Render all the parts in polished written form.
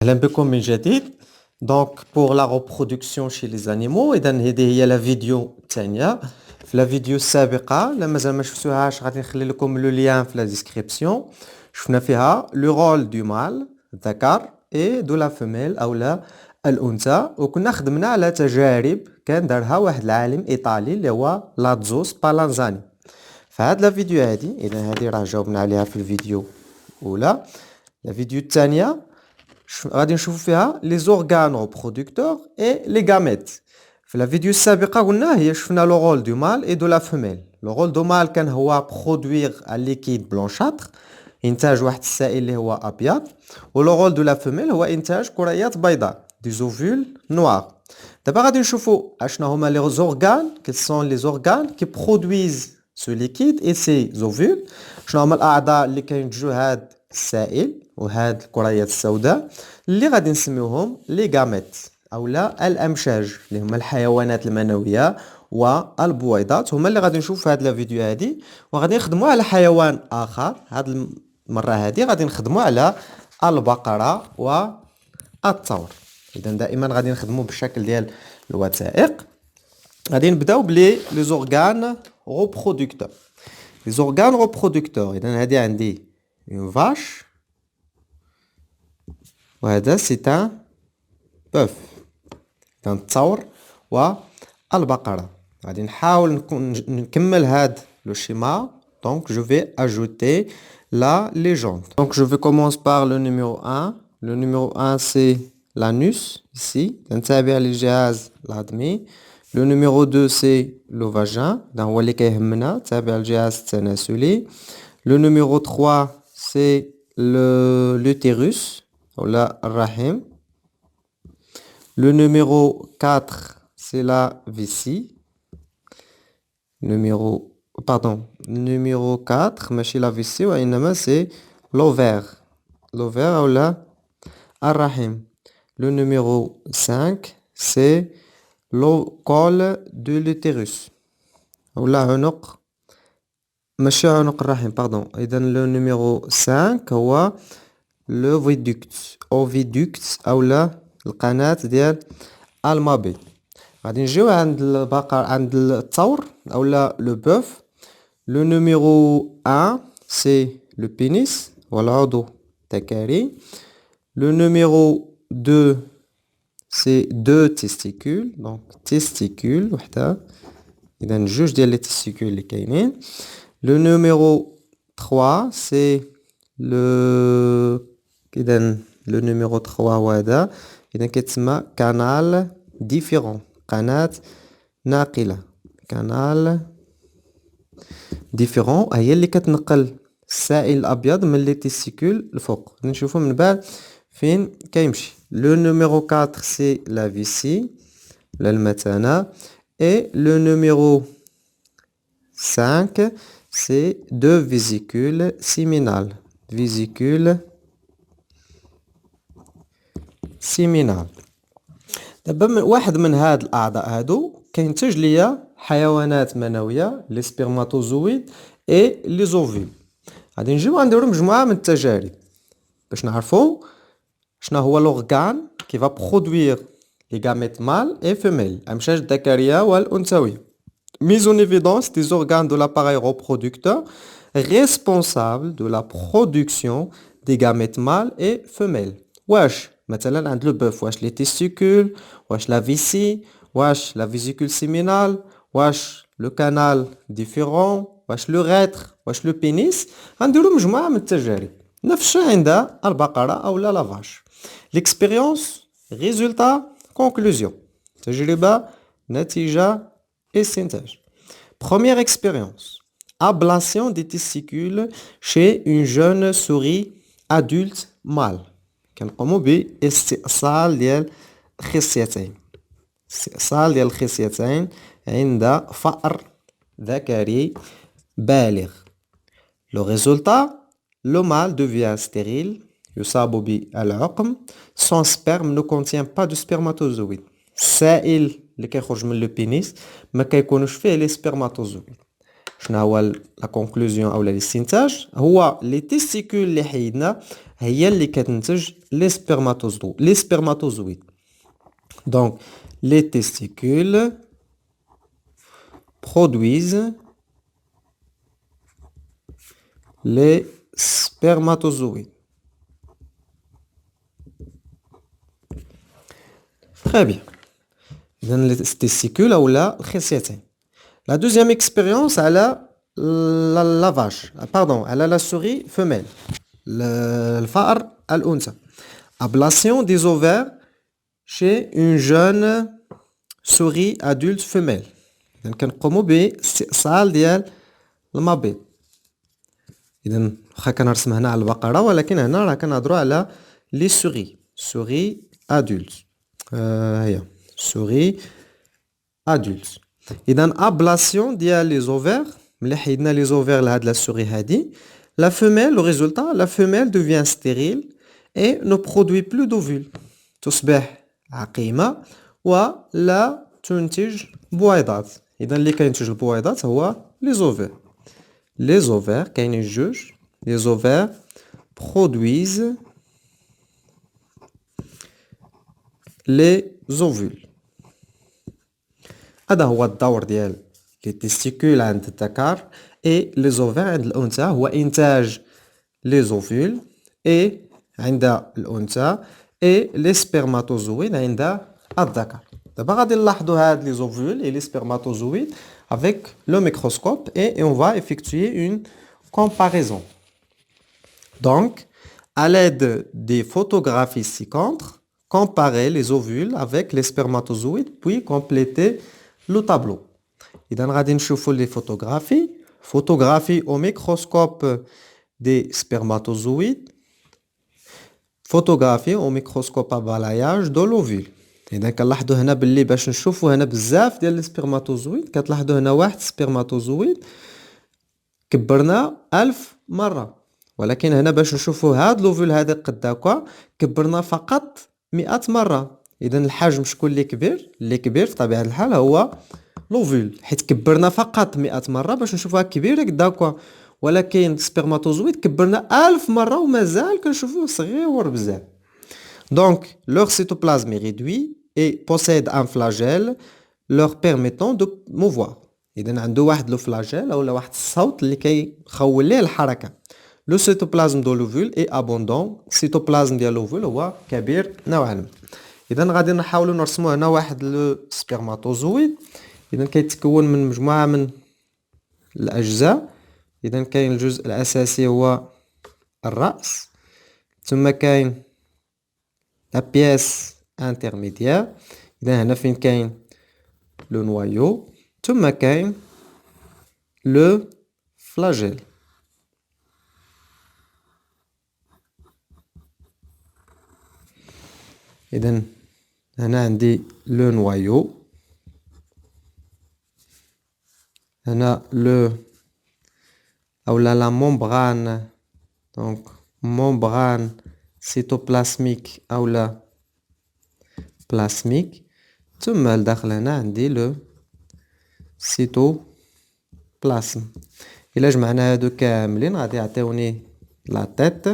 أهلا بكم من جديد. دونك بور لا ريبرودكسيون شي لي زانيمو، اذا هذه هي لا فيديو الثانيه. في لا فيديو السابقه لا مازال ما شفتوهاش غادي نخلي لكم لو ليان في لا ديسكريبسيون. شفنا فيها لو رول دو مال الذكر اي دو لا فيميل او لا الانثى، وكنا خدمنا على تجارب كان دارها واحد العالم ايطالي اللي هو لاتزو سبالانزاني. فهاد لا فيديو هادي اذا هادي راه جاوبنا عليها في الفيديو الاولى. لا فيديو الثانيه غادي نشوفوا فيها لي زورغان ريبرودكتور اي لي غاميت. في لا فيديو السابقه قلنا هي شفنا لو رول دو مال اي دو لا فيميل. لو رول دو مال كان هو برودوير ان ليكيد بلونشاتر، انتاج واحد السائل اللي هو ابيض، ولو رول دو لا فيميل هو انتاج كريات بيضاء دي زوفول نوار. دابا غادي نشوفوا اشنا هما لي زورغان، كيل سون لي زورغان كي برودويز سو ليكيد اي سي زوفول، شنو هما الاعضاء اللي كينتجوا هاد السائل وهاد الكريات السوداء اللي غادي نسميوهم لي غاميت اولا الامشاج، اللي هما الحيوانات المنويه والبويضات، هما اللي غادي نشوف في هاد لا فيديو هادي. وغادي نخدموا على حيوان اخر، هاد المره هادي غادي نخدموا على البقره والثور. اذا دائما غادي نخدموا بالشكل ديال الوثائق. غادي نبداو بلي لي زورغان ريبرودكتور. لي زورغان ريبرودكتور اذا هادي عندي اون vache وهذا سي ان بوف، اذا الثور والبقرة. غادي نحاول نكمل هاد لو schéma. Donc je vais ajouter la légende. Donc je vais commencer par le numéro 1. Le numéro 1 c'est l'anus ici. نتابع الجهاز الهضمي. Le numéro 2 c'est le vagin. ده هو اللي كيهمنا، تابع الجهاز التناسلي. Le numéro 3 c'est l'utérus ou la rahim. Le numéro 4 c'est la vessie. Numéro 4 ماشي la vessie وإنما c'est l'ovaire. L'ovaire ou la الرحم. Le numéro 5 c'est le col de l'utérus ou la عنق، ماشي عنق الرحم pardon. إذا le numéro 5 هو oviduct أو لا القناة ديال المبيض. غادي نجيو عند البقر عند الثور أو لا لو بوف. لو نيميرو 1 سي لو بينيس والعضو الذكري. لو نيميرو 2 سي دو تيستيكول، دونك تيستيكول وحده، إذا جوج ديال لي تيستيكول اللي كاينين. لو نيميرو 3 سي لو، إذا لو نيميرو 3 هو هذا، إذا كيتسمى كانال ديفيرون، قناة ناقلة. كانال ديفيرون هي اللي كتنقل السائل الأبيض من لي تيستيكول الفوق. نشوفو من بعد فين كيمشي. لو نيميرو 4 سي لا فيسي ولا المثانة. Et le numéro 5 c'est deux vésicules séminales. Vésicule séminale. دابا واحد من هاد الاعضاء هادو كينتج ليا حيوانات منويه لي سبرماتوزويد اي لي زوفيل. غادي نجيو نديرو مجموعه من التجارب باش نعرفو شنو هو لورغان كي فا برودوير لي غاميت مال اي فيميل، الامشاج الذكريه والانثويه. Mise en évidence des organes de l'appareil reproducteur responsables de la production des gamètes mâles et femelles. واش مثلا عند لو بوف واش لي تيستيكول، واش لا فيسي، واش لا فيزيكول سيمينال، واش لو كانال ديفيرون، واش لو غيتر، واش لو بينيس. غنديرو مجموعه من التجارب نفس الشيء عند البقره او لا فاش. ليكسبيريونس ريزولتا كونكلوزيون، تجربه نتيجه استنتاج. Première expérience. Ablation des testicules chez une jeune souris adulte mâle. كنقوموا باستئصال ديال الخصيتين. استئصال ديال الخصيتين عند فأر ذكري بالغ. Le résultat, le mâle devient stérile, يصاب بالعقم. Son sperme ne contient pas de spermatozoïdes. السائل اللي كيخرج من لو بينيس ما كيكونوش فيه لي سبرماتوزويد. شنو هو لا كونكلوزيون او الاستنتاج؟ هو لي تيستيكول اللي حيدنا هي اللي كتنتج les spermatozoïdes. Donc les testicules produisent les spermatozoïdes. Très bien. إذن les testicules أولا الخصيتين. La deuxième expérience على la vache, pardon, على la souris femelle. الفأر الأنثى. Ablation des ovaires chez une jeune souris adulte femelle. إذن كنقومو باستئصال ديال المبيض. إذن واخا كنرسم هنا على البقرة ولكن هنا راه كنهضرو على لي سوغي أدولت. هي سوغي أدولت. إذن ablation ديال لي زوفير ملي حيدنا لي زوفير لهاد لا سوغي هادي la femelle au résultat la femelle devient stérile et ne produit plus d'ovules. تصبح عقيمة ولا تنتج بويضات. إذن اللي كينتج البويضات هو لي زوفير. Les ovaires, كاينين جوج. Les ovaires produisent les ovules. هذا هو الدور ديال les testicules عند الذكر et les ovaires عند الأنثى هو إنتاج les ovules et عند الأنثى et les spermatozoïdes عند الذكر. دابا غادي نلاحظوا هاد les ovules et les spermatozoïdes avec le microscope et on va effectuer une comparaison. Donc, à l'aide des photographies ci-contre, comparer les ovules avec les spermatozoïdes puis compléter le tableau. إذا غادي نشوفوا les photographies. Photographie au microscope des spermatozoïdes. Photographie au microscope à balayage de l'ovule. إذا كنلاحظوا هنا باللي باش نشوفوا هنا بزاف ديال السبرماتوزويد كتلاحظوا هنا واحد سبرماتوزويد كبرنا 1000 مرة ولكن هنا باش نشوفوا هاد لوفول هذا قد هكا كبرنا فقط 100 مرة. إذا الحجم شكون اللي كبير في طبيعة الحال هو لوفول حيت كبرنا فقط 100 مرة باش نشوفوها كبيرة قد هكا ولكن سبرماتوزويد كبرنا 1000 مرة ومازال كنشوفوه صغير بزاف. Donc leur cytoplasme est réduit et possède un flagelle leur permettant de mouvoir. إذا عنده واحد لو فلاجيل أو واحد الصوت اللي كيخول ليه الحركة. Le cytoplasme de l'ovule est abondant. السيتوبلازم ديال l'ovule هو كبير نوعا ما. إذا غادي نحاولوا نرسموا هنا واحد لو سبرماتوزويد. إذا كيتكون من مجموعة من الأجزاء. إذا كاين الجزء الأساسي هو الرأس ثم كاين la pièce intermédiaire. إذا هنا فين كاين le noyau ثم كاين le flagelle. إذا هنا عندي le noyau هنا le أو la membrane donc membrane cytoplasmique أو لا plasmique ثم لداخل هنا عندي لو cytoplasme. إلا جمعنا هادو كاملين غادي يعطيوني لا تيت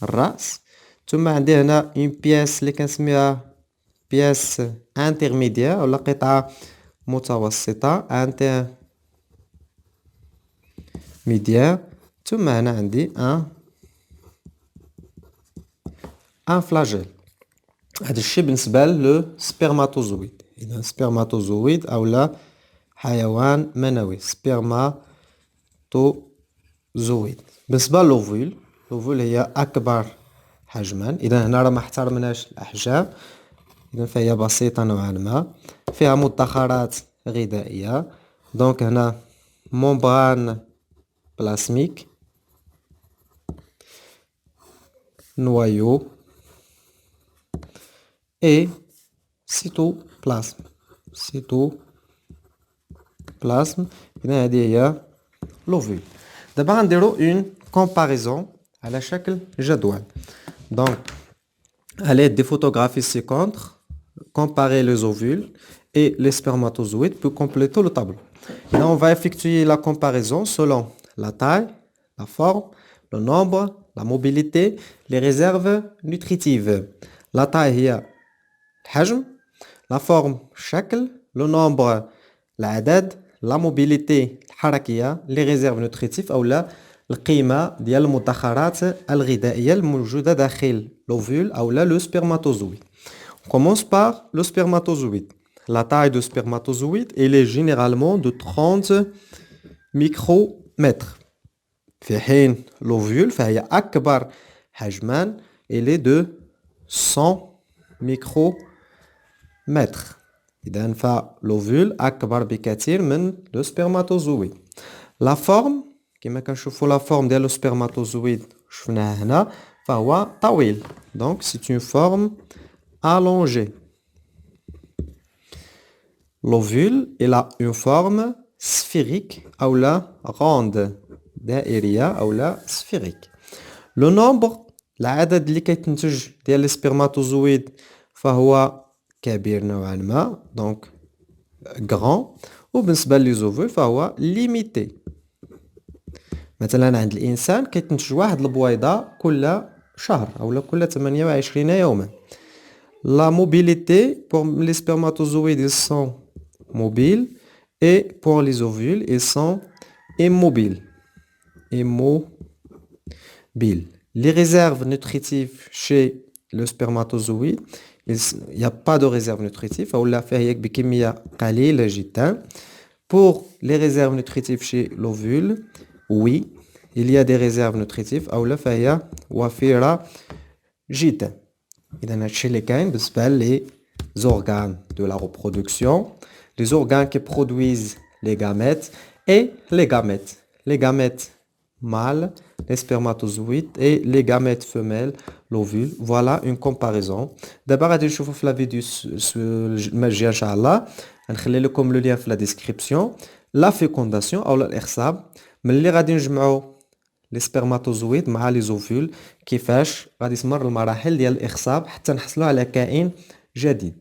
الرأس ثم عندي هنا اون بياس اللي كنسميها بياس انترميديير ولا قطعة متوسطة انترميديير ثم هنا عندي ان فلاجيل. هذا الشيء بالنسبة لو سبرماتوزويد. إذا سبرماتوزويد أو لا حيوان منوي سبرماتوزويد. بالنسبة للوفول الوفول هي أكبر حجما. إذا هنا راه ما احترمناش الأحجام إذا فهي بسيطة نوعا ما فيها مدخرات غذائية. دونك هنا ممبران بلاسميك نوايو et cytoplasme. إذا هذه هي l'ovule. دابا غنديرو une comparaison على شكل جدول. Donc à l'aide des photographies ci-contre comparer les ovules et les spermatozoïdes pour compléter le tableau. Là on va effectuer la comparaison selon la taille, la forme, le nombre, la mobilité, les réserves nutritives. La taille هي الحجم, la forme الشكل, le nombre العدد, la mobilité الحركية, les réserves nutritives أو لا القيمة ديال المدخرات الغذائية الموجودة داخل l'ovule أو لا le spermatozoïde. On commence par le spermatozoïde. La taille du spermatozoïde elle est généralement de 30 micromètres. في حين l'ovule فهي أكبر حجما elle est de 100 micromètres. إذن فالovule أكبر بكثير من le spermatozoïde. La forme كما كنشوفوا la forme ديال le spermatozoïde شفناها هنا فهو طويل. Donc c'est une forme allongée. L'ovule il a une forme sphérique أو لا ronde دائرية أو لا sphérique. Le nombre العدد اللي كيتنتج ديال السبرماتوزويد فهو كبير نوعا ما donc grand. وبالنسبة للزوفول فهو limité. مثلا عند الإنسان كيتنتج واحد البويضة كل شهر أو كل 28 يوما. La mobilité pour les spermatozoïdes ils sont mobiles et pour les ovules ils sont immobiles. Les réserves nutritives chez le spermatozoïde il n'y a pas de réserve nutritive أو لا فهي بكمية قليلة جدا. Pour les réserves nutritives chez l'ovule oui il y a des réserves nutritives أو لا فهي وفيرة جدا. إذا هادشي اللي كاين بالنسبة les organes de la reproduction, les organes qui produisent les gamètes et les gamètes. Les gamètes mâles, les spermatozoïdes et les gamètes femelles, l'ovule. Voilà une comparaison. دابا غادي نشوفوا في لا فيديو الماجيه ان شاء الله غنخلي لكم لو لين في لا ديسكريبسيون لا فيكونداسيون او الاخصاب ملي غادي نجمعوا لي سبرماتوزويد مع لي زوفول كيفاش غادي تمر المراحل ديال الاخصاب حتى نحصلوا على كائن جديد.